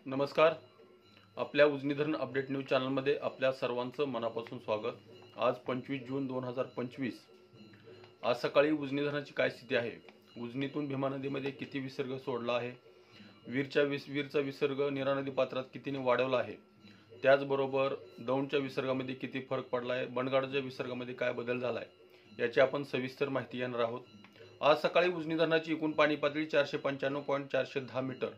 नमस्कार. आपल्या उजनी धरण अपडेट न्यूज चॅनलमध्ये आपल्या सर्वांचं मनापासून स्वागत. आज 25 जून 2025. आज सकाळी उजनी धरणाची काय स्थिती आहे, उजनीतून भीमा नदीमध्ये किती विसर्ग सोडला आहे, वीरचा विसर्ग नीरा नदी पात्रात कितीने वाढवला आहे, त्याचबरोबर दौंडच्या विसर्गामध्ये किती फरक पडला आहे, बनगाडच्या विसर्गामध्ये काय बदल झाला आहे, याची आपण सविस्तर माहिती घेणार आहोत. आज सकाळी उजनी धरणाची एकूण पाणी पातळी 495.410 मीटर,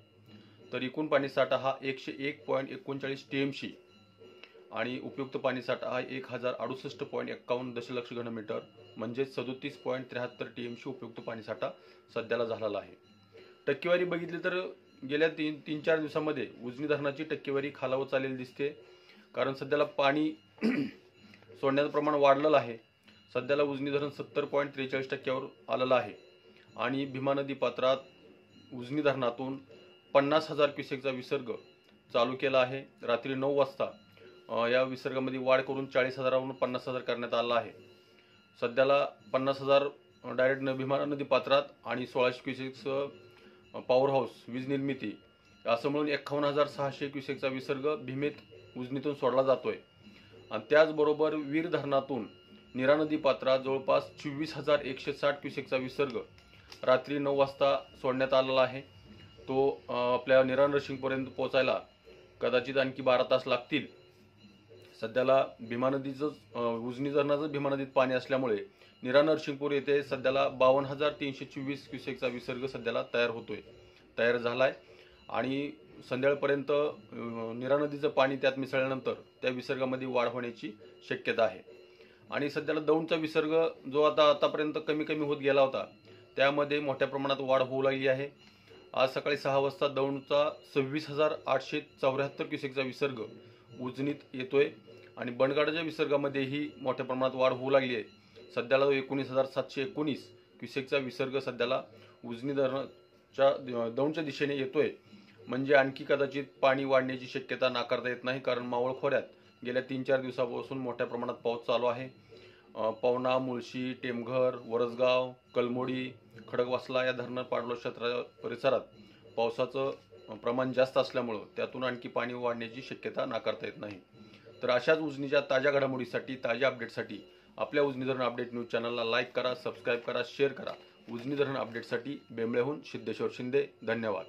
तर एकूण पाणी साठा हा 101.39 TMC आणि उपयुक्त पाणी साठा हा 1068.51 दशलक्ष घनमीटर म्हणजे 37.73 TMC उपयुक्त पाणी साठा सध्याला झालेला आहे. टक्केवारी बघितली तर गेल्या 3-4 दिवसांमध्ये उजनी धरणाची टक्केवारी खालावत चाललेली दिसते, कारण सध्याला पाणी सोडण्याचं प्रमाण वाढलेलं आहे. सध्याला उजनी धरण 70.43% आलेलं आहे आणि भीमा नदी पात्रात उजनी धरणातून 50,000 क्युसेकचा विसर्ग चालू केला आहे. रात्री 9 वाजता या विसर्गामध्ये वाढ करून 40,000वरून 50,000 करण्यात आला आहे. सध्याला 50,000 डायरेक्ट भीमा नदी पात्रात आणि 1600 क्युसेकचं पॉवर हाऊस वीज निर्मिती असं मिळून 51,600 क्युसेकचा विसर्ग भीमेत उजनीतून सोडला जातोय. आणि त्याचबरोबर वीर धरणातून नीरा नदी पात्रात जवळपास 24,160 क्युसेकचा विसर्ग रात्री 9 वाजता सोडण्यात आलेला आहे. तो आपल्या नीरा नरसिंगपर्यंत पोहोचायला कदाचित आणखी 12 तास लागतील. सध्याला भीमा नदीचं उजनी धरणाचं भीमा नदीत पाणी असल्यामुळे नीरा नरसिंगपूर येथे सध्याला 52,324 क्युसेकचा विसर्ग सध्याला तयार झालाय आणि संध्याकाळपर्यंत नीरा नदीचं पाणी त्यात मिसळल्यानंतर त्या विसर्गामध्ये वाढ होण्याची शक्यता आहे. आणि सध्याला दौंडचा विसर्ग जो आतापर्यंत कमी होत गेला होता त्यामध्ये मोठ्या प्रमाणात वाढ होऊ लागली आहे. आज सकाळी 6 वाजता दौंडचा 26,874 क्युसेकचा विसर्ग उजनीत येतोय आणि बनगाडच्या विसर्गामध्येही मोठ्या प्रमाणात वाढ होऊ लागली आहे. सध्याला 19,719 क्युसेकचा विसर्ग सध्याला उजनी धरणाच्या दौंडच्या दिशेने येतोय. म्हणजे आणखी कदाचित पाणी वाढण्याची शक्यता नाकारता येत नाही, कारण मावळ खोऱ्यात गेल्या 3-4 दिवसापासून मोठ्या प्रमाणात पाऊस चालू आहे. पवना, मुळशी, टेमघर, वरसगाव, कलमोडी, खडकवासला या धरण पाणलोट क्षेत्र परिसरात पावसाचं प्रमाण जास्त असल्यामुळं त्यातून आणखी पाणी वाढण्याची शक्यता नाकारता येत नाही. तर अशाच उजनीच्या ताज्या घडामोडीसाठी, ताज्या अपडेटसाठी आपल्या उजनी धरण अपडेट न्यूज चॅनलला लाईक करा, सबस्क्राईब करा, शेअर करा. उजनी धरण अपडेटसाठी बेंबळेहून सिद्धेश्वर शिंदे. धन्यवाद.